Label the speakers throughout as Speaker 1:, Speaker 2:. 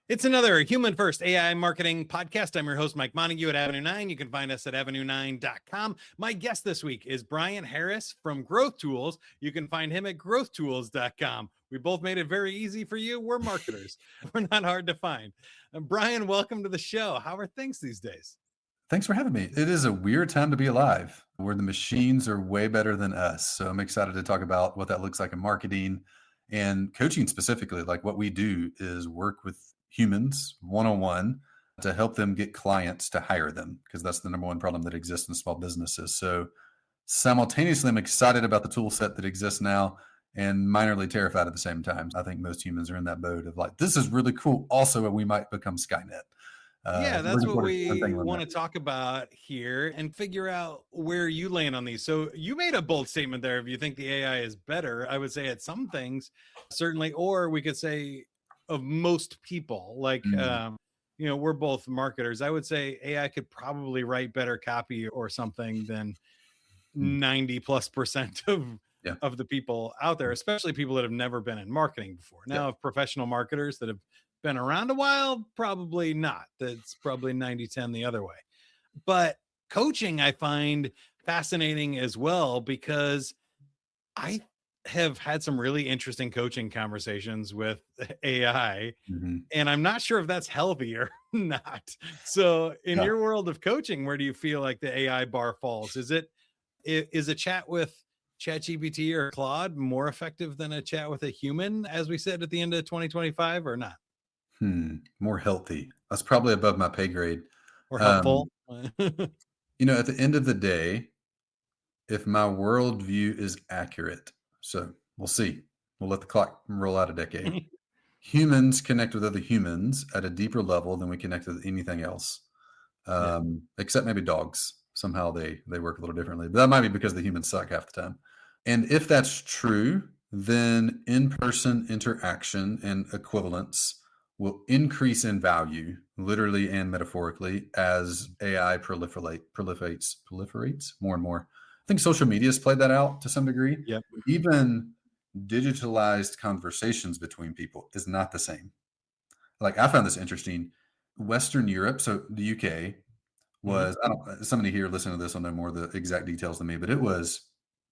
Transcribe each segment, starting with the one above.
Speaker 1: It's another Human First AI Marketing podcast. I'm your host, Mike Montague at Avenue 9. You can find us at avenue9.com. My guest this week is Bryan Harris from Growth Tools. You can find him at growthtools.com. We both made it very easy for you. We're marketers. We're not hard to find. Bryan, welcome to the show. How are things these days?
Speaker 2: Thanks for having me. It is a weird time to be alive where the machines are way better than us. So I'm excited to talk about what that looks like in marketing and coaching specifically. Like what we do is work with humans one-on-one to help them get clients to hire them, because that's the number one problem that exists in small businesses. So simultaneously, I'm excited about the tool set that exists now and minorly terrified at the same time. I think most humans are in that boat of like, this is really cool. Also, we might become Skynet.
Speaker 1: Yeah, that's what we want to talk about here and figure out where you land on these. So you made a bold statement there. If you think the AI is better, I would say at some things, certainly, or we could say of most people, like, we're both marketers. I would say AI could probably write better copy or something than 90+% of the people out there, especially people that have never been in marketing before. Now, if professional marketers that have been around a while, probably not. That's probably 90-10 the other way. But coaching, I find fascinating as well, because I have had some really interesting coaching conversations with AI, and I'm not sure if that's healthy or not. So in your world of coaching, where do you feel like the AI bar falls? Is a chat with ChatGPT or Claude more effective than a chat with a human, as we said at the end of 2025, or not?
Speaker 2: More healthy. That's probably above my pay grade.
Speaker 1: Or helpful.
Speaker 2: At the end of the day, if my worldview is accurate, so we'll see. We'll let the clock roll out a decade. Humans connect with other humans at a deeper level than we connect with anything else, except maybe dogs. Somehow they work a little differently. But that might be because the humans suck half the time. And if that's true, then in-person interaction and equivalence will increase in value, literally and metaphorically, as AI proliferates more and more. I think social media has played that out to some degree.
Speaker 1: Yep.
Speaker 2: Even digitalized conversations between people is not the same. Like, I found this interesting. Western Europe, so the UK, was, somebody here listening to this will know more of the exact details than me, but it was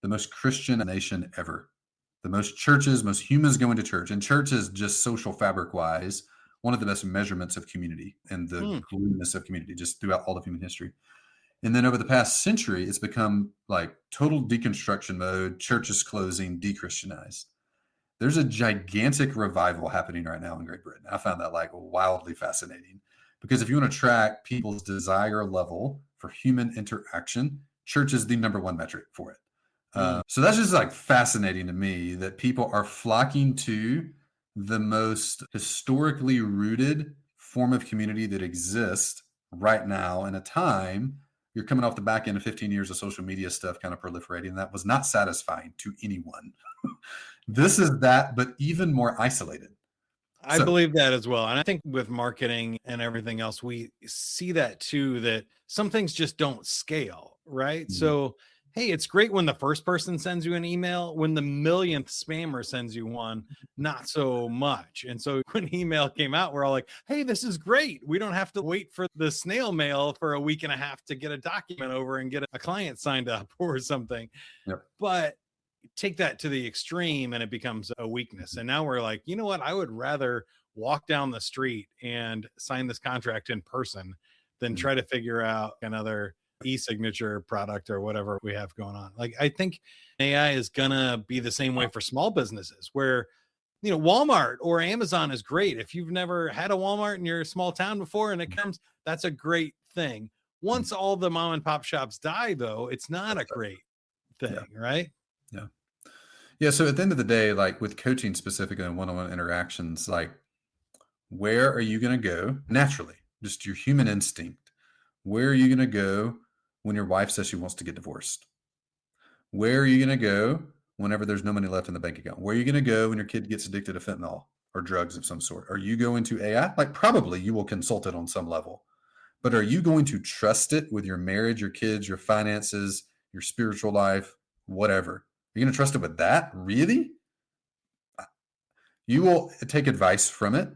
Speaker 2: the most Christian nation ever. The most churches, most humans going to church. And church is just social fabric wise, one of the best measurements of community and the glueness of community just throughout all of human history. And then over the past century, it's become like total deconstruction mode, churches closing, de-Christianized. There's a gigantic revival happening right now in Great Britain. I found that like wildly fascinating, because if you want to track people's desire level for human interaction, church is the number one metric for it. So that's just like fascinating to me that people are flocking to the most historically rooted form of community that exists right now in a time. You're coming off the back end of 15 years of social media stuff kind of proliferating. That was not satisfying to anyone. This is that, but even more isolated.
Speaker 1: I believe that as well. And I think with marketing and everything else, we see that too, that some things just don't scale, right? So, hey, it's great when the first person sends you an email. When the millionth spammer sends you one, not so much. And so when email came out, we're all like, hey, this is great. We don't have to wait for the snail mail for a week and a half to get a document over and get a client signed up or something.
Speaker 2: Yep.
Speaker 1: But take that to the extreme and it becomes a weakness. And now we're like, you know what? I would rather walk down the street and sign this contract in person than try to figure out another e-signature product or whatever we have going on. Like, I think AI is gonna be the same way for small businesses, where Walmart or Amazon is great. If you've never had a Walmart in your small town before and it comes, that's a great thing. Once all the mom and pop shops die, though, it's not a great thing, right?
Speaker 2: Yeah. So at the end of the day, like with coaching specifically and one-on-one interactions, like, where are you going to go naturally? Just your human instinct. Where are you going to go when your wife says she wants to get divorced? Where are you going to go whenever there's no money left in the bank account? Where are you going to go when your kid gets addicted to fentanyl or drugs of some sort? Are you going to AI? Like, probably you will consult it on some level, but are you going to trust it with your marriage, your kids, your finances, your spiritual life, whatever? Are you going to trust it with that? Really? You will take advice from it,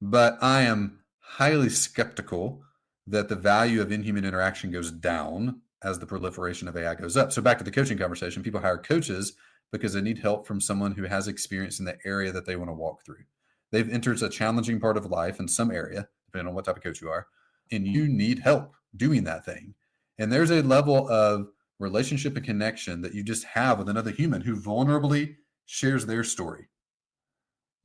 Speaker 2: but I am highly skeptical that the value of inhuman interaction goes down as the proliferation of AI goes up. So back to the coaching conversation, people hire coaches because they need help from someone who has experience in the area that they want to walk through. They've entered a challenging part of life in some area, depending on what type of coach you are, and you need help doing that thing. And there's a level of relationship and connection that you just have with another human who vulnerably shares their story.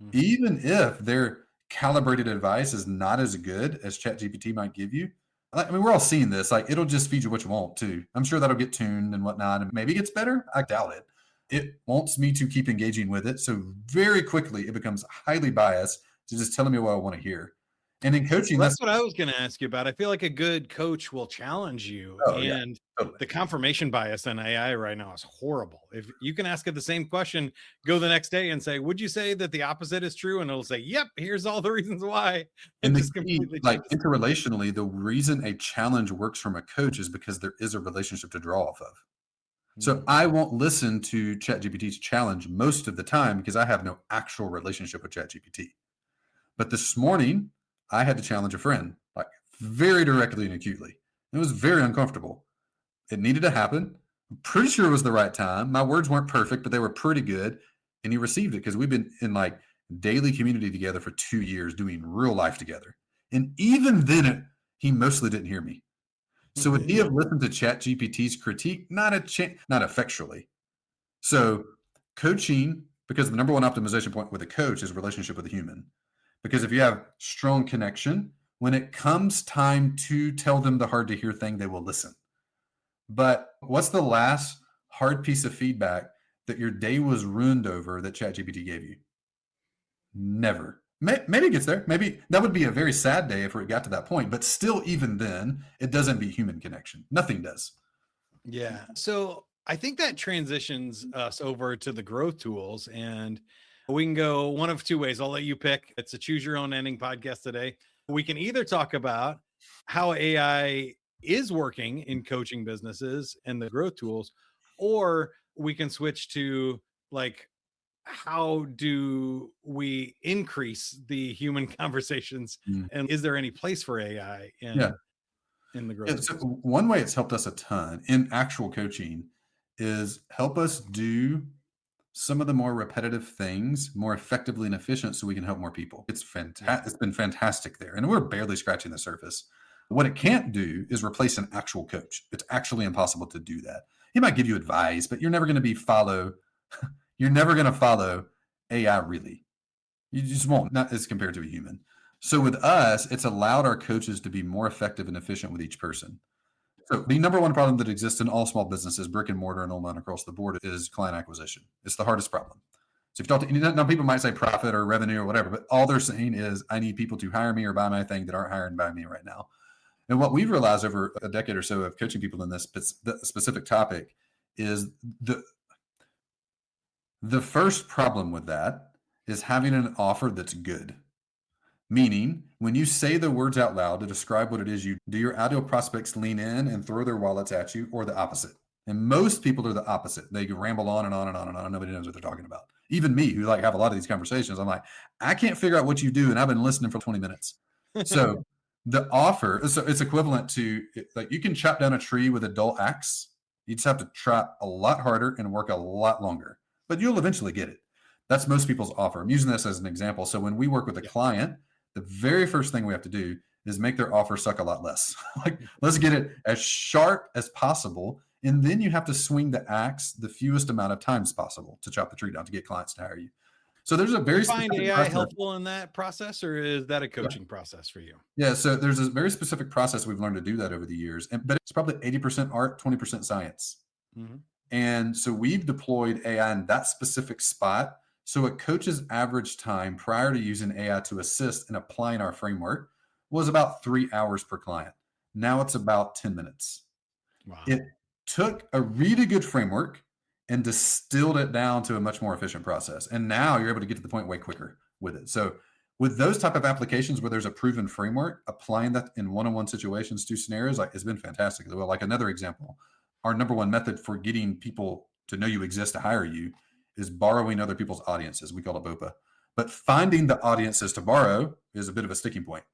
Speaker 1: Mhm.
Speaker 2: Even if their calibrated advice is not as good as ChatGPT might give you. I mean, we're all seeing this. Like, it'll just feed you what you want too. I'm sure that'll get tuned and whatnot, and maybe it gets better. I doubt it. It wants me to keep engaging with it. So very quickly, it becomes highly biased to just telling me what I want to hear. And in coaching,
Speaker 1: Well,
Speaker 2: that's
Speaker 1: that's what I was going to ask you about. I feel like a good coach will challenge you,
Speaker 2: oh yeah,
Speaker 1: and
Speaker 2: totally.
Speaker 1: the confirmation bias in AI right now is horrible. If you can ask it the same question, go the next day and say, "Would you say that the opposite is true?" And it'll say, "Yep, here's all the reasons why,"
Speaker 2: And
Speaker 1: and
Speaker 2: the
Speaker 1: just
Speaker 2: key,
Speaker 1: completely
Speaker 2: like
Speaker 1: changes the story.
Speaker 2: interrelationally, the reason a challenge works from a coach is because there is a relationship to draw off of. So
Speaker 1: Mhm.
Speaker 2: I won't listen to ChatGPT's challenge most of the time because I have no actual relationship with ChatGPT. But this morning, I had to challenge a friend, like very directly and acutely. It was very uncomfortable. It needed to happen. I'm pretty sure it was the right time. My words weren't perfect, but they were pretty good. And he received it because we've been in like daily community together for 2 years doing real life together. And even then, he mostly didn't hear me. So would he have listened to ChatGPT's critique? Not effectually. So coaching, because the number one optimization point with a coach is relationship with a human. Because if you have strong connection, when it comes time to tell them the hard to hear thing, they will listen. But what's the last hard piece of feedback that your day was ruined over that ChatGPT gave you? Never. Maybe it gets there. Maybe that would be a very sad day if it got to that point. But still, even then, it doesn't beat human connection. Nothing does.
Speaker 1: Yeah. So I think that transitions us over to the growth tools, and we can go one of two ways. I'll let you pick. It's a choose your own ending podcast today. We can either talk about how AI is working in coaching businesses and the growth tools, or we can switch to like, how do we increase the human conversations,
Speaker 2: Mm.
Speaker 1: and is there any place for AI
Speaker 2: Yeah.
Speaker 1: in the
Speaker 2: Yeah,
Speaker 1: growth
Speaker 2: so
Speaker 1: tools?
Speaker 2: one way it's helped us a ton in actual coaching is help us do some of the more repetitive things more effectively and efficient so we can help more people. It's
Speaker 1: Yeah.
Speaker 2: fantastic. It's been fantastic there. And we're barely scratching the surface. What it can't do is replace an actual coach. It's actually impossible to do that. It might give you advice, but you're never going to be follow you're never going to follow AI really. You just won't, not as compared to a human. So with us, it's allowed our coaches to be more effective and efficient with each person. So the number one problem that exists in all small businesses, brick and mortar and online across the board, is client acquisition. It's the hardest problem. So if you talk to, now people might say profit or revenue or whatever, but all they're saying is I need people to hire me or buy my thing that aren't hired by me right now. And what we've realized over a decade or so of coaching people in this specific topic is the first problem with that is having an offer that's good. Meaning, when you say the words out loud to describe what it is you do, your ideal prospects lean in and throw their wallets at you, or the opposite. And most people are the opposite. They ramble on and on and on and on, and nobody knows what they're talking about. Even me, who like have a lot of these conversations, I'm like, I can't figure out what you do, and I've been listening for 20 minutes. So the offer, so it's equivalent to like you can chop down a tree with a dull axe. You just have to try a lot harder and work a lot longer, but you'll eventually get it. That's most people's offer. I'm using this as an example. So when we work with a
Speaker 1: Yeah.
Speaker 2: client, the very first thing we have to do is make their offer suck a lot less. Like, let's get it as sharp as possible. And then you have to swing the axe the fewest amount of times possible to chop the tree down to get clients to hire you. So there's a
Speaker 1: Do you
Speaker 2: very
Speaker 1: find
Speaker 2: specific
Speaker 1: AI
Speaker 2: process.
Speaker 1: helpful in that process, or is that a coaching process for you?
Speaker 2: Yeah, so there's a very specific process we've learned to do that over the years, but it's probably 80% art, 20% science.
Speaker 1: Mhm.
Speaker 2: And so we've deployed AI in that specific spot. So a coach's average time prior to using AI to assist in applying our framework was about 3 hours per client. Now it's about 10 minutes.
Speaker 1: Wow.
Speaker 2: It took a really good framework and distilled it down to a much more efficient process. And now you're able to get to the point way quicker with it. So with those type of applications where there's a proven framework, applying that in one-on-one situations to scenarios, like it's been fantastic. Well, like another example, our number one method for getting people to know you exist to hire you is borrowing other people's audiences. We call it BOPA. But finding the audiences to borrow is a bit of a sticking point.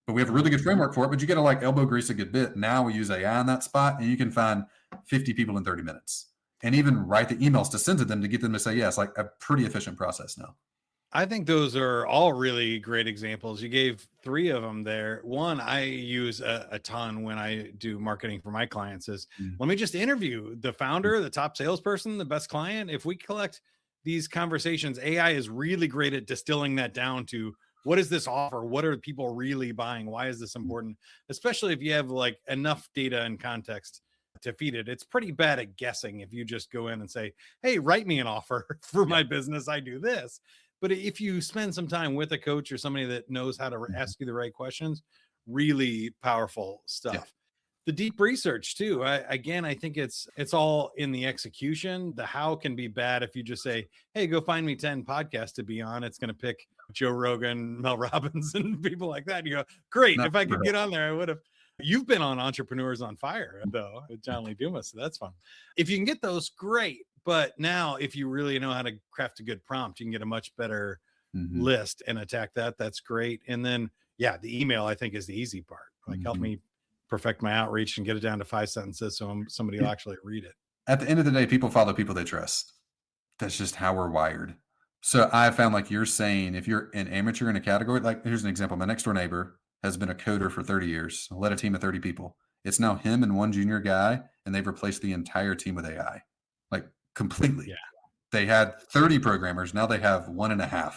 Speaker 2: But we have a really good framework for it, but you got to like elbow grease a good bit. Now we use AI in that spot, and you can find 50 people in 30 minutes and even write the emails to send to them to get them to say yes, like a pretty efficient process now.
Speaker 1: I think those are all really great examples. You gave 3 of them there. One I use a ton when I do marketing for my clients is let me just interview the founder, the top salesperson, the best client. If we collect these conversations, AI is really great at distilling that down to what is this offer? What are people really buying? Why is this important? Especially if you have like enough data and context to feed it. It's pretty bad at guessing if you just go in and say, hey, write me an offer for my business. I do this. But if you spend some time with a coach or somebody that knows how to ask you the right questions, really powerful stuff. Yeah. The deep research too. I think it's all in the execution. The how can be bad if you just say, hey, go find me 10 podcasts to be on. It's going to pick Joe Rogan, Mel Robbins, and people like that. And you go, great. If I could get on there, I would have. You've been on Entrepreneurs on Fire, though, with John Lee Dumas. So that's fun. If you can get those, great. But now if you really know how to craft a good prompt, you can get a much better list and attack that. That's great. And then, yeah, the email, I think, is the easy part. Like help me perfect my outreach and get it down to 5 sentences so somebody will actually read it.
Speaker 2: At the end of the day, people follow people they trust. That's just how we're wired. So I found, like you're saying, if you're an amateur in a category, like here's an example. My next door neighbor has been a coder for 30 years, led a team of 30 people. It's now him and one junior guy, and they've replaced the entire team with AI, like completely. Yeah. They had 30 programmers. Now they have 1.5,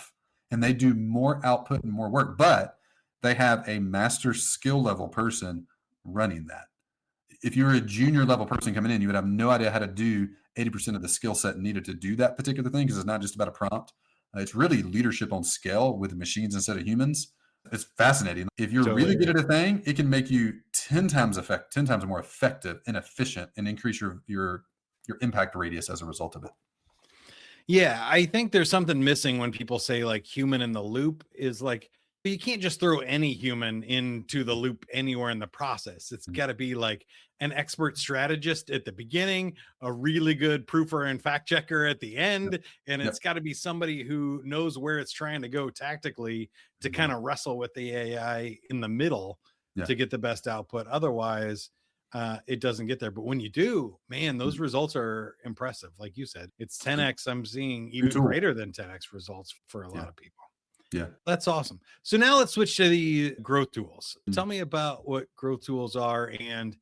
Speaker 2: and they do more output and more work, but they have a master skill level person running that. If you're a junior level person coming in, you would have no idea how to do 80% of the skill set needed to do that particular thing, because it's not just about a prompt. It's really leadership on scale with machines instead of humans. It's fascinating. If you're really good at a thing, it can make you 10 times more effective and efficient, and increase your impact radius as a result of it.
Speaker 1: Yeah, I think there's something missing when people say like human in the loop. Is like, you can't just throw any human into the loop anywhere in the process. It's got to be like an expert strategist at the beginning, a really good proofer and fact checker at the end. And it's got to be somebody who knows where it's trying to go tactically to kind of wrestle with the AI in the middle to get the best output. Otherwise, it doesn't get there. But when you do, man, those results are impressive. Like you said, it's 10x. I'm seeing even greater than 10x results for a lot of people.
Speaker 2: Yeah,
Speaker 1: that's awesome. So now let's switch to the growth tools. Tell me about what growth tools are, and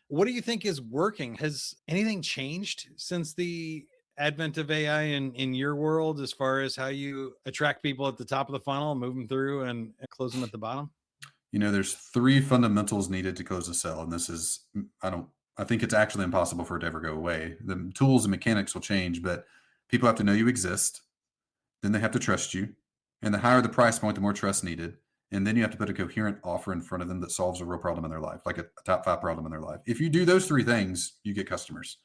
Speaker 1: what do you think is working? Has anything changed since the advent of AI in your world, as far as how you attract people at the top of the funnel, move them through and close them at the bottom?
Speaker 2: There's 3 fundamentals needed to close a sale. And this is, I think it's actually impossible for it to ever go away. The tools and mechanics will change, but people have to know you exist. Then they have to trust you. And the higher the price point, the more trust needed. And then you have to put a coherent offer in front of them that solves a real problem in their life, like a top 5 problem in their life. If you do those 3 things, you get customers.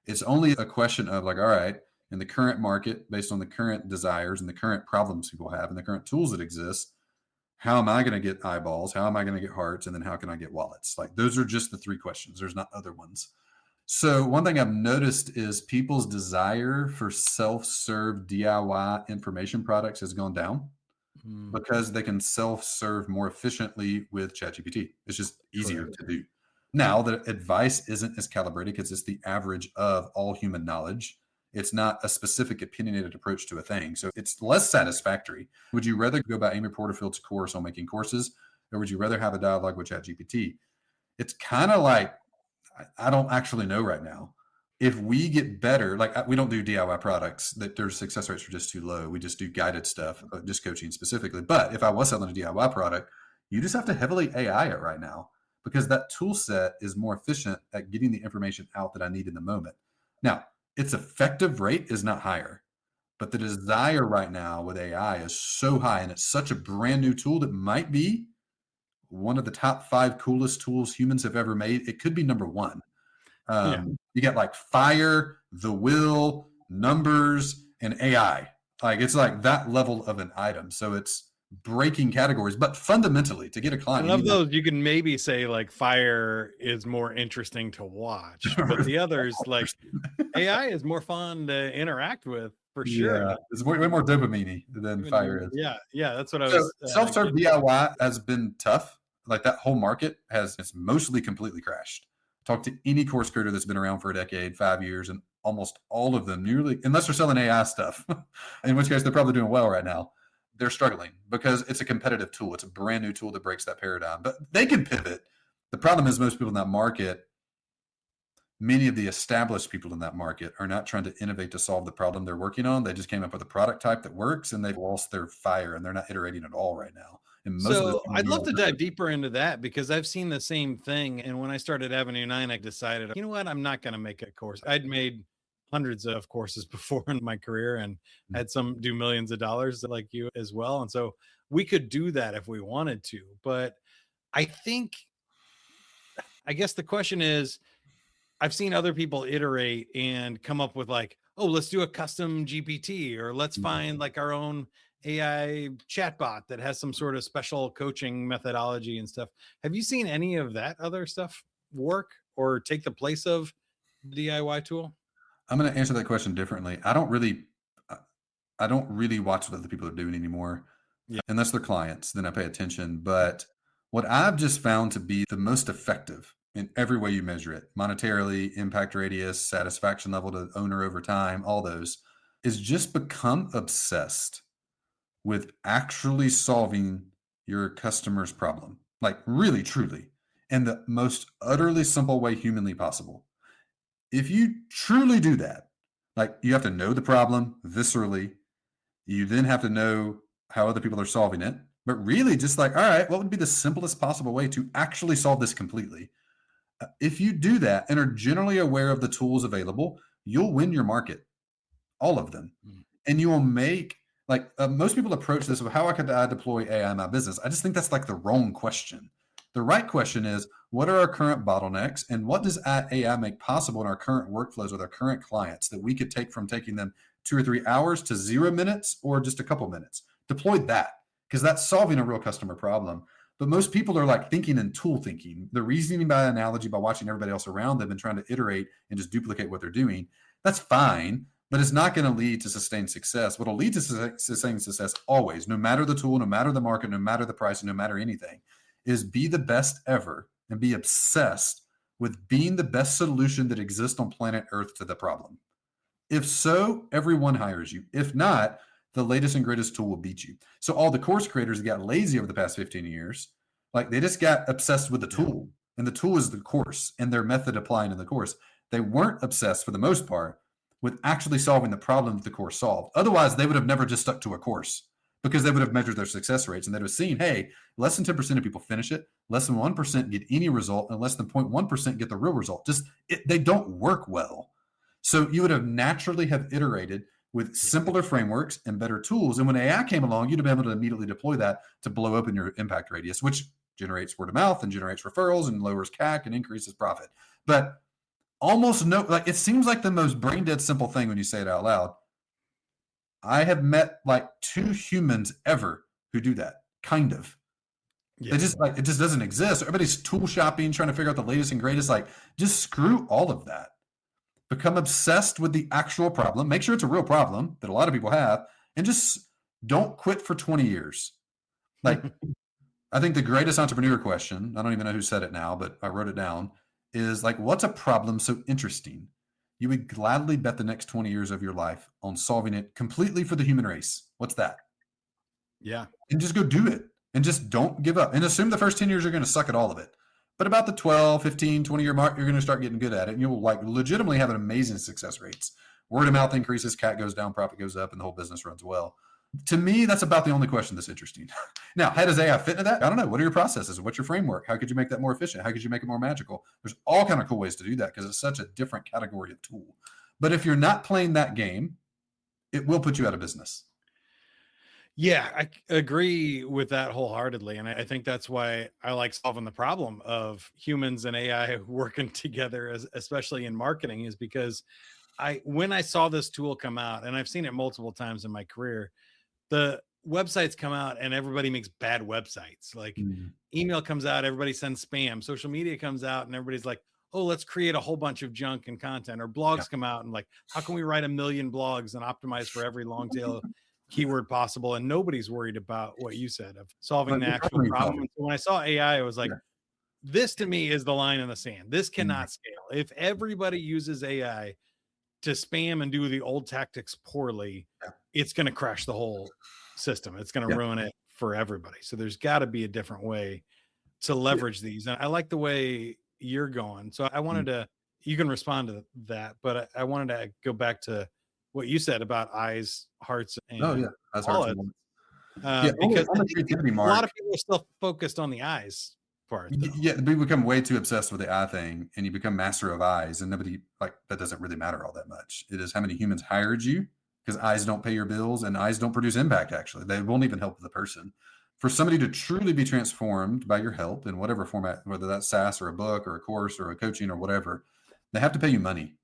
Speaker 2: It's only a question of like, all right, in the current market, based on the current desires and the current problems people have and the current tools that exist, how am I going to get eyeballs? How am I going to get hearts? And then how can I get wallets? Like, those are just the 3 questions. There's not other ones. So one thing I've noticed is people's desire for self-serve DIY information products has gone down because they can self-serve more efficiently with ChatGPT. It's just easier to do. Now, the advice isn't as calibrated because it's the average of all human knowledge. It's not a specific opinionated approach to a thing. So it's less satisfactory. Would you rather go by Amy Porterfield's course on making courses, or would you rather have a dialogue with ChatGPT? It's kind of like, I don't actually know right now. If we get better, like we don't do DIY products, that their success rates are just too low. We just do guided stuff, just coaching specifically. But if I was selling a DIY product, you just have to heavily AI it right now, because that tool set is more efficient at getting the information out that I need in the moment. Now, its effective rate is not higher, but the desire right now with AI is so high, and it's such a brand new tool that might be one of the top 5 coolest tools humans have ever made. It could be number 1. You get like fire, the will, numbers, and AI. Like, it's like that level of an item. So it's breaking categories, but fundamentally, to get a client,
Speaker 1: of those, you can maybe say like fire is more interesting to watch, but the others, like AI, is more fun to interact with for sure.
Speaker 2: Yeah, it's way more dopamine than fire is.
Speaker 1: Yeah, that's what I
Speaker 2: So
Speaker 1: was
Speaker 2: self-serve
Speaker 1: getting at.
Speaker 2: DIY has been tough. Like that whole market has it's mostly completely crashed. Talk to any course creator that's been around for a decade, 5 years, and almost all of them nearly, unless they're selling AI stuff, in which case they're probably doing well right now. They're struggling because it's a competitive tool. It's a brand new tool that breaks that paradigm. But they can pivot. The problem is most people in that market, many of the established people in that market are not trying to innovate to solve the problem they're working on. They just came up with a product type that works and they've lost their fire and they're not iterating at all right now. And most of the
Speaker 1: So I'd love to dive deeper into that because I've seen the same thing. And when I started Avenue 9, I decided, you know what, I'm not going to make a course. I'd made hundreds of courses before in my career and had some do millions of dollars like you as well. And so we could do that if we wanted to. But I think, I guess the question is, I've seen other people iterate and come up with like, oh, let's do a custom GPT or let's find like our own AI chatbot that has some sort of special coaching methodology and stuff. Have you seen any of that other stuff work or take the place of the DIY tool?
Speaker 2: I'm going to answer that question differently. I don't really watch what other people are doing anymore.
Speaker 1: Yeah.
Speaker 2: Unless they're clients, then I pay attention. But what I've just found to be the most effective in every way you measure it, monetarily, impact radius, satisfaction level to owner over time, all those, is just become obsessed with actually solving your customer's problem. Like really, truly, in the most utterly simple way humanly possible. If you truly do that, like you have to know the problem viscerally, you then have to know how other people are solving it, but really just like, all right, what would be the simplest possible way to actually solve this completely? If you do that and are generally aware of the tools available, you'll win your market, all of them.
Speaker 1: Mm.
Speaker 2: And you will make, like, most people approach this with how could I deploy AI in my business? I just think that's like the wrong question. The right question is, what are our current bottlenecks and what does AI make possible in our current workflows with our current clients that we could take from taking them 2 or 3 hours to 0 minutes or just a couple minutes? Deploy that because that's solving a real customer problem. But most people are like thinking in tool thinking. They're reasoning by analogy by watching everybody else around them and trying to iterate and just duplicate what they're doing. That's fine, but it's not going to lead to sustained success. What will lead to sustained success always, no matter the tool, no matter the market, no matter the price, no matter anything, is be the best ever and be obsessed with being the best solution that exists on planet Earth to the problem. If so, everyone hires you. If not, the latest and greatest tool will beat you. So all the course creators that got lazy over the past 15 years, like they just got obsessed with the tool, and the tool is the course and their method applying in the course. They weren't obsessed for the most part with actually solving the problem that the course solved. Otherwise, they would have never just stuck to a course because they would have measured their success rates and they'd have seen, hey, less than 10% of people finish it, less than 1% get any result, and less than 0.1% get the real result. They don't work well. So you would have naturally have iterated with simpler frameworks and better tools. And when AI came along, you'd have been able to immediately deploy that to blow open your impact radius, which generates word of mouth and generates referrals and lowers CAC and increases profit. But almost no, like it seems like the most brain dead simple thing when you say it out loud. I have met like 2 humans ever who do that, kind of. They just like, it just doesn't exist. Everybody's tool shopping, trying to figure out the latest and greatest. Like, just screw all of that. Become obsessed with the actual problem. Make sure it's a real problem that a lot of people have, and just don't quit for 20 years. Like, I think the greatest entrepreneur question, I don't even know who said it now, but I wrote it down, is like, what's a problem so interesting you would gladly bet the next 20 years of your life on solving it completely for the human race? What's that?
Speaker 1: Yeah.
Speaker 2: And just go do it and just don't give up and assume the first 10 years you're going to suck at all of it. But about the 12, 15, 20-year mark, you're going to start getting good at it and you'll like legitimately have an amazing success rates. Word of mouth increases, CAC goes down, profit goes up, and the whole business runs well. To me, that's about the only question that's interesting. Now, how does AI fit into that? I don't know. What are your processes? What's your framework? How could you make that more efficient? How could you make it more magical? There's all kind of cool ways to do that because it's such a different category of tool. But if you're not playing that game, it will put you out of business.
Speaker 1: Yeah, I agree with that wholeheartedly. And I think that's why I like solving the problem of humans and AI working together, especially in marketing, is because when I saw this tool come out, and I've seen it multiple times in my career, the websites come out and everybody makes bad websites. Like email comes out, everybody sends spam. Social media comes out and everybody's like, oh, let's create a whole bunch of junk and content, or blogs
Speaker 2: Yeah.
Speaker 1: come out and like, how can we write 1 million blogs and optimize for every long tail keyword possible? And nobody's worried about what you said of solving
Speaker 2: Like,
Speaker 1: the
Speaker 2: the
Speaker 1: actual
Speaker 2: problem
Speaker 1: problem.
Speaker 2: solving.
Speaker 1: And so when I saw AI, I was like,
Speaker 2: Yeah.
Speaker 1: this to me is the line in the sand. This
Speaker 2: Mhm.
Speaker 1: cannot scale. If everybody uses AI to spam and do the old tactics poorly,
Speaker 2: Yeah.
Speaker 1: it's going to crash the whole system. It's going to
Speaker 2: Yeah.
Speaker 1: ruin it for everybody. So there's got to be a different way to leverage these. And I like the way you're going. So I wanted to, you can respond to that, but I wanted to go back to what you said about eyes, hearts,
Speaker 2: Oh, yeah.
Speaker 1: and
Speaker 2: That's hard to
Speaker 1: wallets,
Speaker 2: Yeah,
Speaker 1: because
Speaker 2: on
Speaker 1: I
Speaker 2: the
Speaker 1: think
Speaker 2: creativity
Speaker 1: a lot
Speaker 2: mark,
Speaker 1: of people are still focused on the eyes part, though.
Speaker 2: yeah, we become way too obsessed with the eye thing, and you become master of eyes, and nobody like that doesn't really matter all that much. It is how many humans hired you, because eyes don't pay your bills and eyes don't produce impact. Actually, they won't even help the person. For somebody to truly be transformed by your help in whatever format, whether that's SaaS or a book or a course or a coaching or whatever, they have to pay you money,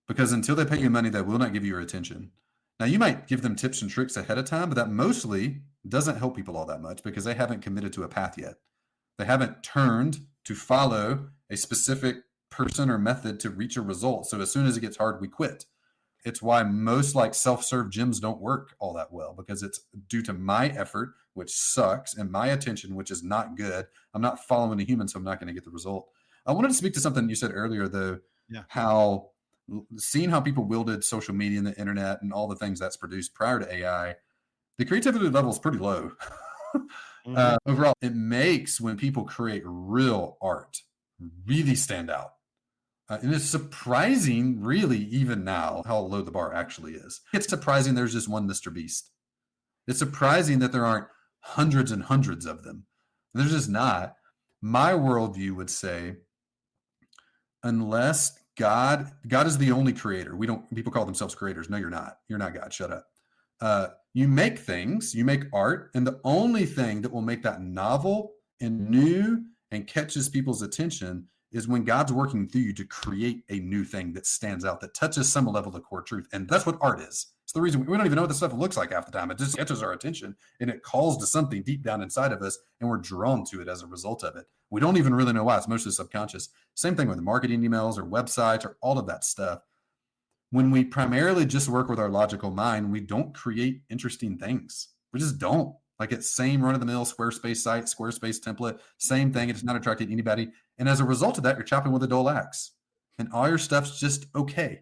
Speaker 2: because until they pay you money, they will not give you your attention. Now, you might give them tips and tricks ahead of time, but that mostly doesn't help people all that much because they haven't committed to a path yet. They haven't turned to follow a specific person or method to reach a result. So as soon as it gets hard, we quit. It's why most like self-serve gyms don't work all that well, because it's due to my effort, which sucks, and my attention, which is not good. I'm not following a human, so I'm not going to get the result. I wanted to speak to something you said earlier, though,
Speaker 1: Yeah.
Speaker 2: how seeing how people wielded social media and the internet and all the things that's produced prior to AI, the creativity level is pretty low. Overall, it makes when people create real art really stand out. And it's surprising, really, even now, how low the bar actually is. It's surprising there's just one Mr. Beast. It's surprising that there aren't hundreds and hundreds of them. There's just not. My worldview would say, unless God is the only creator. People call themselves creators. No, you're not. You're not God. Shut up. You make things, you make art, and the only thing that will make that novel and new and catches people's attention is when God's working through you to create a new thing that stands out, that touches some level of core truth. And that's what art is. It's the reason we don't even know what this stuff looks like half the time. It just catches our attention and it calls to something deep down inside of us, and we're drawn to it as a result of it. We don't even really know why. It's mostly subconscious. Same thing with marketing emails or websites or all of that stuff. When we primarily just work with our logical mind, we don't create interesting things. We just don't. Like, it's same run-of-the-mill Squarespace site, Squarespace template, same thing. It's not attracting anybody. And as a result of that, you're chopping with a dull axe. And all your stuff's just okay.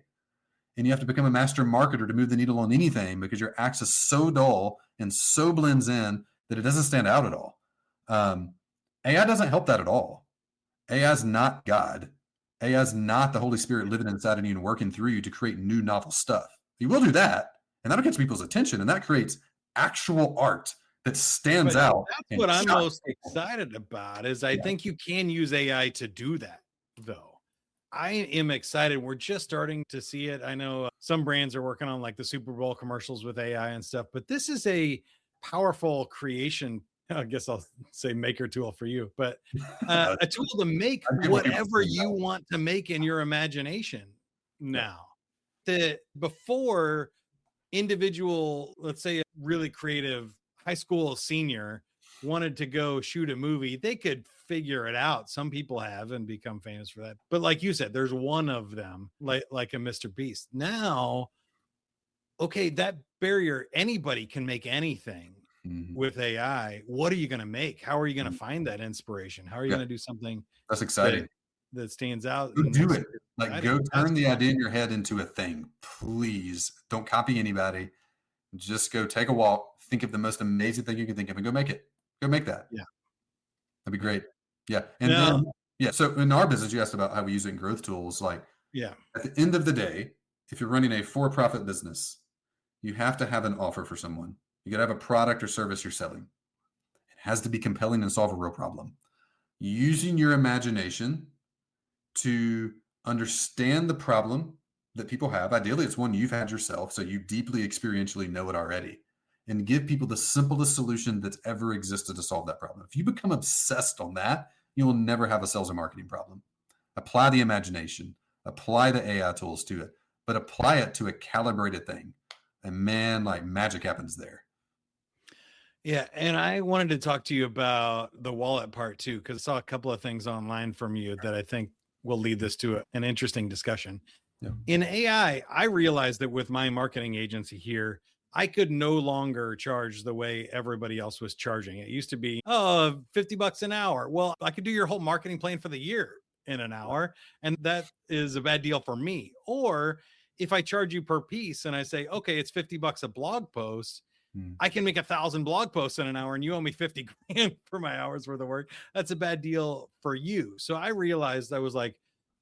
Speaker 2: And you have to become a master marketer to move the needle on anything, because your axe is so dull and so blends in that it doesn't stand out at all. AI doesn't help that at all. AI is not God. AI is not the Holy Spirit living inside of you and working through you to create new novel stuff. He will do that, and that'll catch people's attention, and that creates actual art that stands
Speaker 1: But
Speaker 2: out.
Speaker 1: that's
Speaker 2: and
Speaker 1: what I'm
Speaker 2: shocks
Speaker 1: most
Speaker 2: people.
Speaker 1: excited about, is I
Speaker 2: Yeah.
Speaker 1: think you can use AI to do that, though. I am excited. We're just starting to see it. I know some brands are working on like the Super Bowl commercials with AI and stuff, but this is a powerful creation. I guess I'll say maker tool for you, but a tool to make
Speaker 2: I get what people
Speaker 1: whatever
Speaker 2: say
Speaker 1: you
Speaker 2: about it.
Speaker 1: want to make in your imagination now. That before, individual, let's say a really creative high school senior wanted to go shoot a movie, they could figure it out. Some people have and become famous for that. But like you said, there's one of them, like a Mr. Beast. Now, okay, that barrier, anybody can make anything
Speaker 2: Mhm.
Speaker 1: with AI. What are you going to make? How are you going to
Speaker 2: Mhm.
Speaker 1: find that inspiration? How are you
Speaker 2: Yeah,
Speaker 1: going to do something
Speaker 2: that's
Speaker 1: that
Speaker 2: exciting.
Speaker 1: that stands out
Speaker 2: Go
Speaker 1: and
Speaker 2: do
Speaker 1: makes
Speaker 2: it.
Speaker 1: it
Speaker 2: Like,
Speaker 1: exciting?
Speaker 2: go
Speaker 1: That's
Speaker 2: turn the
Speaker 1: fun.
Speaker 2: idea in your head into a thing. Please don't copy anybody. Just go take a walk. Think of the most amazing thing you can think of and go make it. Go make that.
Speaker 1: Yeah.
Speaker 2: That'd be great. Yeah. And
Speaker 1: Now,
Speaker 2: then, yeah. So in our business, you asked about how we use it in growth tools. Like,
Speaker 1: yeah.
Speaker 2: at the end of the day, if you're running a for-profit business, you have to have an offer for someone. You got to have a product or service you're selling. It has to be compelling and solve a real problem. Using your imagination to understand the problem that people have. Ideally, it's one you've had yourself, so you deeply experientially know it already, and give people the simplest solution that's ever existed to solve that problem. If you become obsessed on that, you will never have a sales or marketing problem. Apply the imagination, apply the AI tools to it, but apply it to a calibrated thing. And man, like, magic happens there.
Speaker 1: Yeah, and I wanted to talk to you about the wallet part too, because I saw a couple of things online from you that I think will lead this to an interesting discussion.
Speaker 2: Yeah.
Speaker 1: In AI, I realized that with my marketing agency here, I could no longer charge the way everybody else was charging. It used to be, oh, $50 an hour. Well, I could do your whole marketing plan for the year in an hour. And that is a bad deal for me. Or if I charge you per piece and I say, okay, it's $50 a blog post,
Speaker 2: Mm.
Speaker 1: I can make 1,000 blog posts in an hour and you owe me 50 grand for my hours worth of work. That's a bad deal for you. So I realized I was like,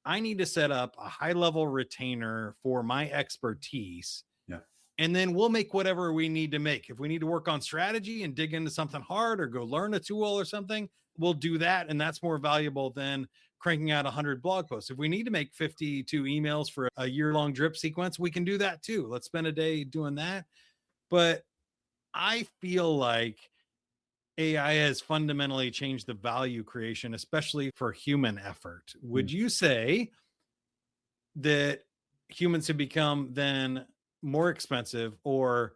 Speaker 1: I need to set up a high level retainer for my expertise.
Speaker 2: Yeah.
Speaker 1: And then we'll make whatever we need to make. If we need to work on strategy and dig into something hard or go learn a tool or something, we'll do that. And that's more valuable than cranking out 100 blog posts. If we need to make 52 emails for a year-long drip sequence, we can do that too. Let's spend a day doing that. But I feel like AI has fundamentally changed the value creation, especially for human effort. Would you say that humans have become then more expensive or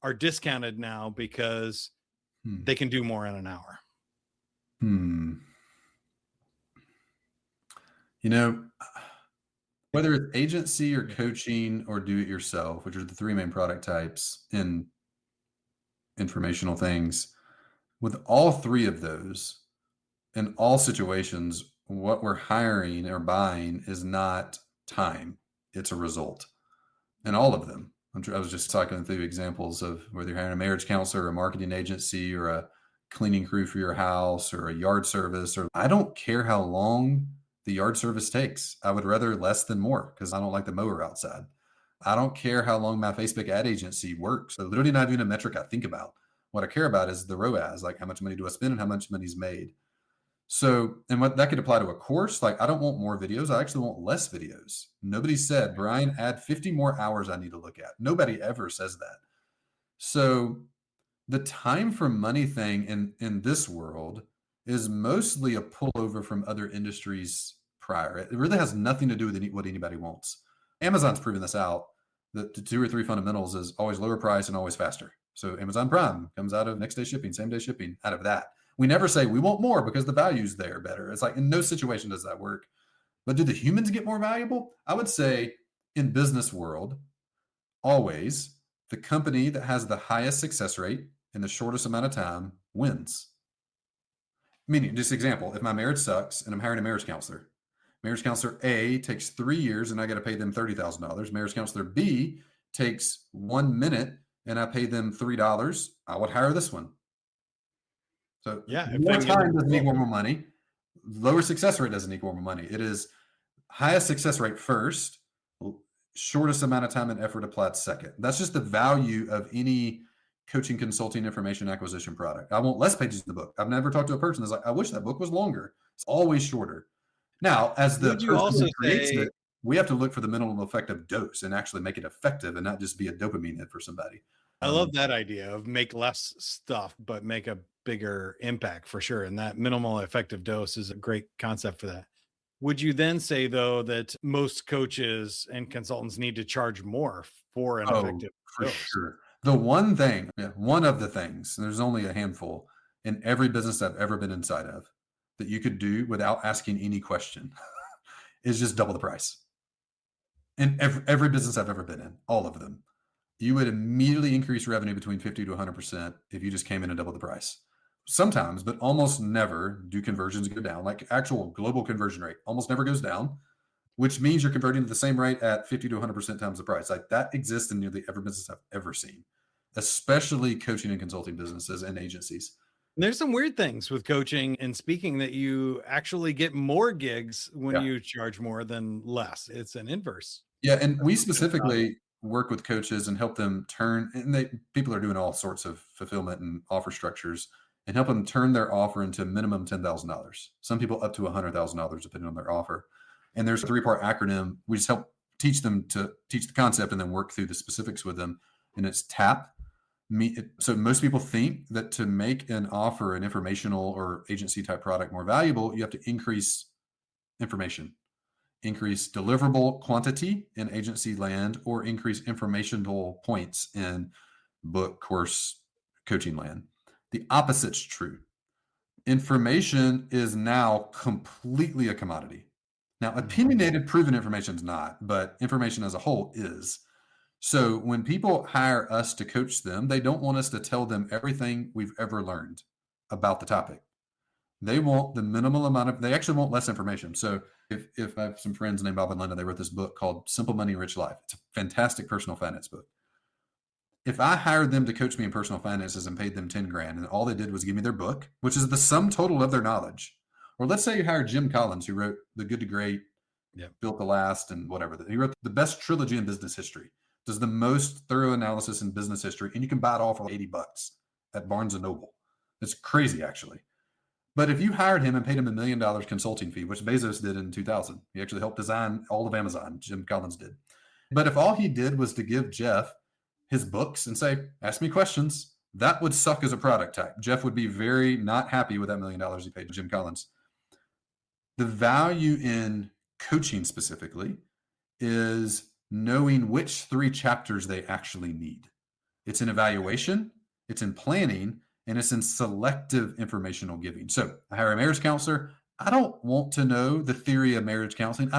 Speaker 1: are discounted now because
Speaker 2: Hmm.
Speaker 1: they can do more in an hour?
Speaker 2: You know, whether it's agency or coaching or do it yourself, which are the three main product types in informational things, with all three of those, in all situations, what we're hiring or buying is not time, it's a result. In all of them. I was just talking through examples of whether you're hiring a marriage counselor or a marketing agency or a cleaning crew for your house or a yard service, or I don't care how long the yard service takes. I would rather less than more because I don't like the mower outside. I don't care how long my Facebook ad agency works. So literally not even a metric I think about. What I care about is the ROAS, like how much money do I spend and how much money's made. So, and what that could apply to a course, like I don't want more videos. I actually want less videos. Nobody said, Bryan, add 50 more hours I need to look at. Nobody ever says that. So the time for money thing in this world is mostly a pullover from other industries prior. It really has nothing to do with what anybody wants. Amazon's proven this out. The 2 or 3 fundamentals is always lower price and always faster. So Amazon Prime comes out of next day shipping, same day shipping out of that. We never say we want more because the value's there better. It's like in no situation does that work. But do the humans get more valuable? I would say in business world, always the company that has the highest success rate in the shortest amount of time wins. Meaning, just example, if my marriage sucks and I'm hiring a marriage counselor A takes 3 years and I got to pay them $30,000. Marriage counselor B takes 1 minute and I pay them $3. I would hire this one. So
Speaker 1: Yeah,
Speaker 2: more time doesn't equal more money. Lower success rate doesn't equal more money. It is highest success rate first, shortest amount of time and effort applied second. That's just the value of any coaching, consulting, information acquisition product. I want less pages in the book. I've never talked to a person that's like, I wish that book was longer. It's always shorter. Now, as the
Speaker 1: Would you
Speaker 2: person
Speaker 1: also
Speaker 2: who creates
Speaker 1: say,
Speaker 2: it, we have to look for the minimum effective dose and actually make it effective and not just be a dopamine hit for somebody.
Speaker 1: I love that idea of make less stuff, but make a bigger impact for sure. And that minimal effective dose is a great concept for that. Would you then say, though, that most coaches and consultants need to charge more for an effective
Speaker 2: for
Speaker 1: dose?
Speaker 2: sure. The one thing, one of the things, and there's only a handful in every business I've ever been inside of that you could do without asking any question is just double the price. In every business I've ever been in, all of them, you would immediately increase revenue between 50 to 100% if you just came in and doubled the price. Sometimes, but almost never do conversions go down. Like actual global conversion rate almost never goes down, which means you're converting at the same rate at 50 to 100% times the price. Like that exists in nearly every business I've ever seen, especially coaching and consulting businesses and agencies.
Speaker 1: There's some weird things with coaching and speaking that you actually get more gigs when you charge more than less. It's an inverse.
Speaker 2: Yeah, and we specifically work with coaches and help them turn, and people are doing all sorts of fulfillment and offer structures and help them turn their offer into minimum $10,000. Some people up to $100,000 depending on their offer. And there's a 3-part acronym. We just help teach them to teach the concept and then work through the specifics with them. And it's TAP. So most people think that to make an offer, an informational or agency type product more valuable, you have to increase information, increase deliverable quantity in agency land, or increase informational points in book, course, coaching land. The opposite's true. Information is now completely a commodity. Now, opinionated, proven information is not, but information as a whole is. So when people hire us to coach them, they don't want us to tell them everything we've ever learned about the topic. They want the minimal amount of, they actually want less information. So if I have some friends named Bob and Linda, they wrote this book called Simple Money, Rich Life. It's a fantastic personal finance book. If I hired them to coach me in personal finances and paid them 10 grand and all they did was give me their book, which is the sum total of their knowledge, or let's say you hired Jim Collins, who wrote The Good to Great, Built to Last, and whatever. He wrote the best trilogy in business history, does the most thorough analysis in business history, and you can buy it all for like $80 at Barnes & Noble. It's crazy, actually. But if you hired him and paid him $1 million consulting fee, which Bezos did in 2000, he actually helped design all of Amazon, Jim Collins did. But if all he did was to give Jeff his books and say, ask me questions, that would suck as a product type. Jeff would be very not happy with that $1 million he paid Jim Collins. The value in coaching specifically is knowing which 3 chapters they actually need. It's in evaluation, it's in planning, and it's in selective informational giving. So I hire a marriage counselor. I don't want to know the theory of marriage counseling.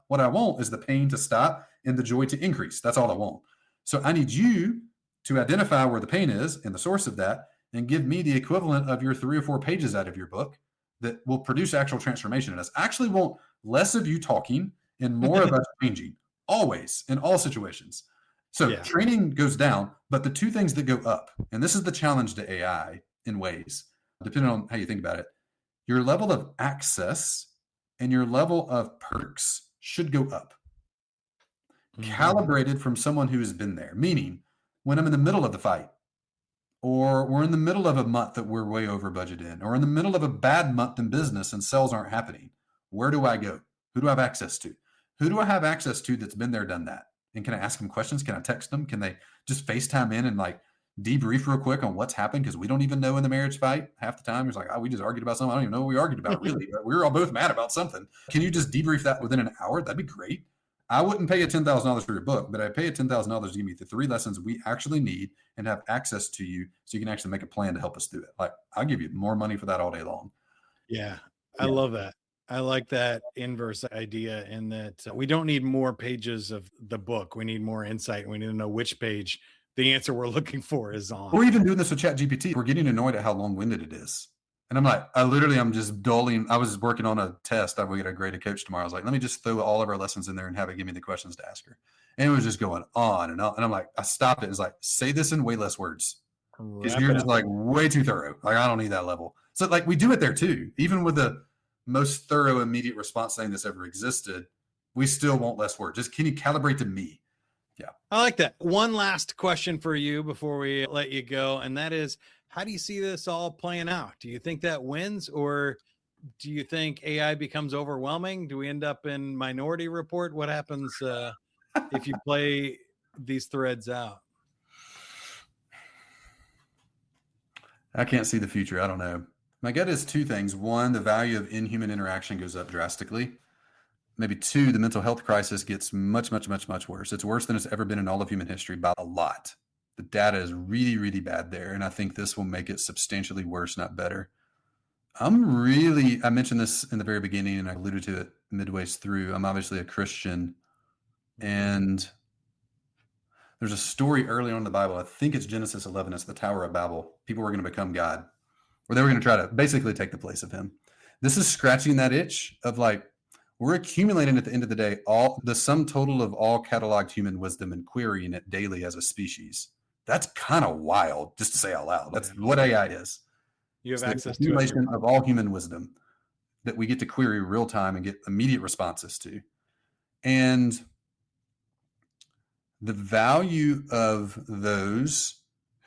Speaker 2: What I want is the pain to stop and the joy to increase. That's all I want. So I need you to identify where the pain is and the source of that and give me the equivalent of your 3 or 4 pages out of your book that will produce actual transformation in us. I actually want less of you talking and more of us changing, always, in all situations. So training goes down, but the 2 things that go up, and this is the challenge to AI in ways, depending on how you think about it, your level of access and your level of perks should go up. Calibrated from someone who has been there, meaning when I'm in the middle of the fight, or we're in the middle of a month that we're way over budget in, or in the middle of a bad month in business and sales aren't happening, where do I go? Who do I have access to? Who do I have access to that's been there, done that? And can I ask them questions? Can I text them? Can they just FaceTime in and like debrief real quick on what's happened? Because we don't even know in the marriage fight half the time. It's like, oh, we just argued about something. I don't even know what we argued about really, but we were all both mad about something. Can you just debrief that within an hour? That'd be great. I wouldn't pay you $10,000 for your book, but I pay you $10,000 to give me the 3 lessons we actually need and have access to you so you can actually make a plan to help us through it. Like, I'll give you more money for that all day long.
Speaker 1: Yeah, I love that. I like that inverse idea in that we don't need more pages of the book. We need more insight. We need to know which page the answer we're looking for is on.
Speaker 2: We're even doing this with ChatGPT. We're getting annoyed at how long-winded it is. And I'm like, I'm just dulling. I was working on a test. We got a grade a coach tomorrow. I was like, let me just throw all of our lessons in there and have it give me the questions to ask her. And it was just going on and on. And I'm like, I stopped it. It's like, say this in way less words. Because you're just like way too thorough. Like, I don't need that level. So like we do it there too. Even with the most thorough immediate response thing that's ever existed, we still want less words. Just can you calibrate to me? Yeah.
Speaker 1: I like that. One last question for you before we let you go. And that is, how do you see this all playing out? Do you think that wins, or do you think AI becomes overwhelming? Do we end up in Minority Report? What happens if you play these threads out?
Speaker 2: I can't see the future. I don't know. My gut is 2 things. 1, the value of inhuman interaction goes up drastically. Maybe 2, the mental health crisis gets much, much, much, much worse. It's worse than it's ever been in all of human history by a lot. The data is really, really bad there. And I think this will make it substantially worse, not better. I mentioned this in the very beginning and I alluded to it midway through. I'm obviously a Christian. And there's a story early on in the Bible. I think it's Genesis 11. It's the Tower of Babel. People were going to become God, or they were going to try to basically take the place of him. This is scratching that itch of like, we're accumulating at the end of the day all the sum total of all cataloged human wisdom and querying it daily as a species. That's kind of wild, just to say out loud. That's what AI is.
Speaker 1: You have access
Speaker 2: to accumulation of all human wisdom that we get to query real time and get immediate responses to. And the value of those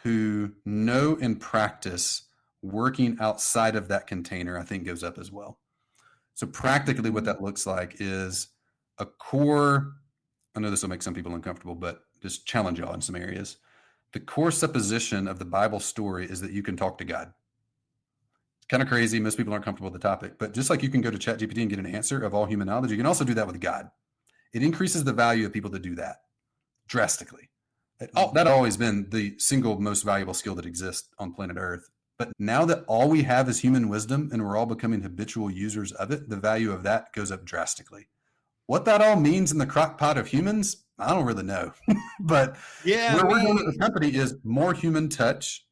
Speaker 2: who know and practice working outside of that container, I think, goes up as well. So practically what that looks like is a core, I know this will make some people uncomfortable, but just challenge y'all in some areas. The core supposition of the Bible story is that you can talk to God. It's kind of crazy. Most people aren't comfortable with the topic, but just like you can go to ChatGPT and get an answer of all human knowledge, you can also do that with God. It increases the value of people that do that drastically. That always been the single most valuable skill that exists on planet Earth. But now that all we have is human wisdom and we're all becoming habitual users of it, the value of that goes up drastically. What that all means in the crock pot of humans, I don't really know. But
Speaker 1: Yeah,
Speaker 2: where we're going at the company is more human touch.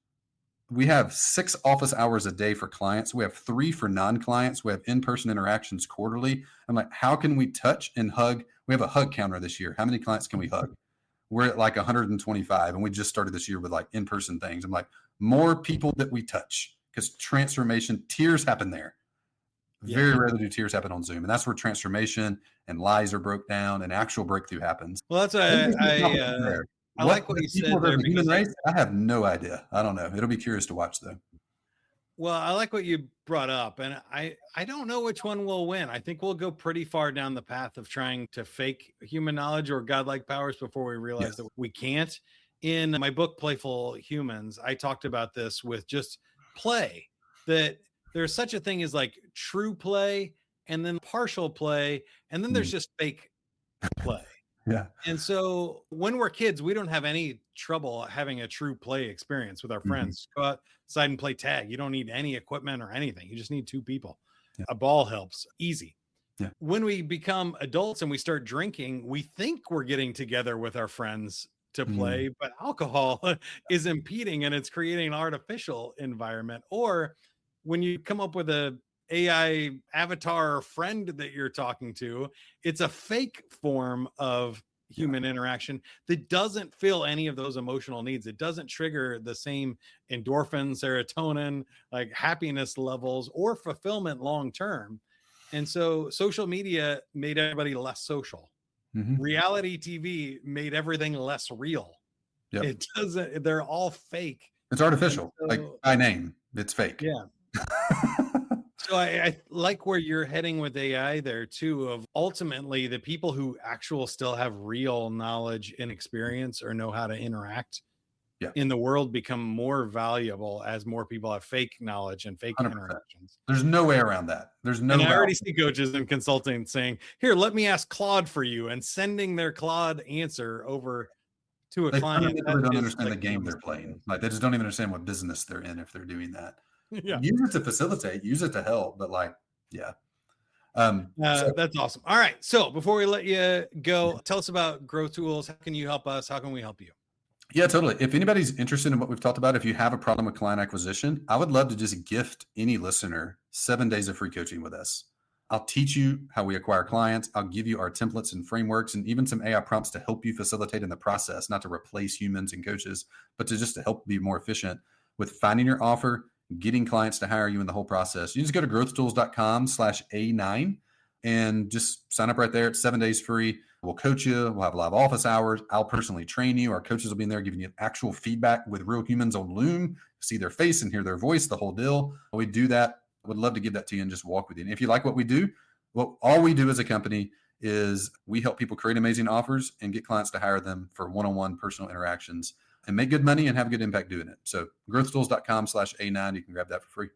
Speaker 2: We have 6 office hours a day for clients. We have 3 for non-clients. We have in-person interactions quarterly. I'm like, how can we touch and hug? We have a hug counter this year. How many clients can we hug? We're at like 125, and we just started this year with like in-person things. I'm like, more people that we touch, because transformation, tears happen there. Very rarely do tears happen on Zoom. And that's where transformation and lies are broke down and actual breakthrough happens.
Speaker 1: Well, that's I like what you said there,
Speaker 2: the human
Speaker 1: because
Speaker 2: race, I have no idea. I don't know. It'll be curious to watch though.
Speaker 1: well, I like what you brought up, and I don't know which one will win. I think we'll go pretty far down the path of trying to fake human knowledge or godlike powers before we realize that we can't. In my book, Playful Humans, I talked about this with just play, that there's such a thing as like true play and then partial play, and then there's just fake play.
Speaker 2: Yeah.
Speaker 1: And so when we're kids, we don't have any trouble having a true play experience with our friends. Go outside and play tag. You don't need any equipment or anything. You just need 2 people.
Speaker 2: Yeah.
Speaker 1: A ball helps. Easy.
Speaker 2: Yeah.
Speaker 1: When we become adults and we start drinking, we think we're getting together with our friends to play, but alcohol is impeding and it's creating an artificial environment. Or when you come up with a AI avatar friend that you're talking to, it's a fake form of human interaction that doesn't fill any of those emotional needs. It doesn't trigger the same endorphin, serotonin, like happiness levels or fulfillment long term. And so social media made everybody less social. Reality TV made everything less real. It doesn't, they're all fake.
Speaker 2: It's artificial, like by name, it's fake.
Speaker 1: Yeah. So I like where you're heading with AI there too, of ultimately the people who still have real knowledge and experience or know how to interact in the world become more valuable as more people have fake knowledge and fake 100%. Interactions.
Speaker 2: There's no way around that. There's no.
Speaker 1: And I already see coaches and consulting saying, "Here, let me ask Claude for you," and sending their Claude answer over to a client.
Speaker 2: They don't understand the game they're playing. Like they just don't even understand what business they're in if they're doing that. Use it to facilitate, use it to help, but like,
Speaker 1: that's awesome. All right. So before we let you go, tell us about Growth Tools. How can you help us? How can we help you?
Speaker 2: Yeah, totally. If anybody's interested in what we've talked about, if you have a problem with client acquisition, I would love to just gift any listener 7 days of free coaching with us. I'll teach you how we acquire clients. I'll give you our templates and frameworks and even some AI prompts to help you facilitate in the process, not to replace humans and coaches, but to help be more efficient with finding your offer, getting clients to hire you in the whole process. You just go to growthtools.com/A9 and just sign up right there. It's 7 days free. We'll coach you. We'll have live office hours. I'll personally train you. Our coaches will be in there giving you actual feedback with real humans on Loom, see their face and hear their voice, the whole deal. We do that. I would love to give that to you and just walk with you. And if you like what we do, all we do as a company is we help people create amazing offers and get clients to hire them for one-on-one personal interactions and make good money and have a good impact doing it. So growthtools.com/A9, you can grab that for free.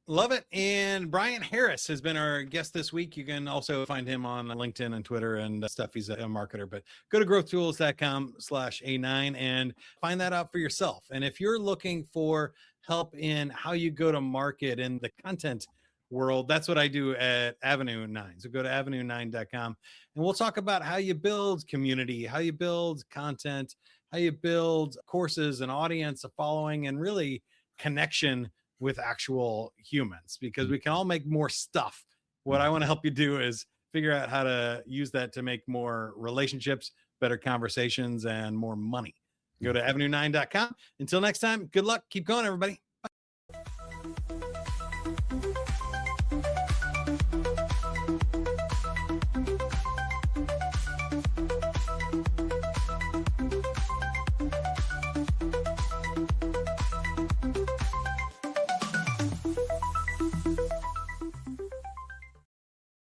Speaker 1: Love it. And Bryan Harris has been our guest this week. You can also find him on LinkedIn and Twitter and stuff. He's a marketer, but go to growthtools.com/A9 and find that out for yourself. And if you're looking for help in how you go to market in the content world, that's what I do at Avenue 9. So go to avenue9.com and we'll talk about how you build community, how you build content, how you build courses, an audience, a following, and really connection with actual humans, because we can all make more stuff. What I want to help you do is figure out how to use that to make more relationships, better conversations, and more money. Go to avenue9.com. Until next time, good luck. Keep going, everybody.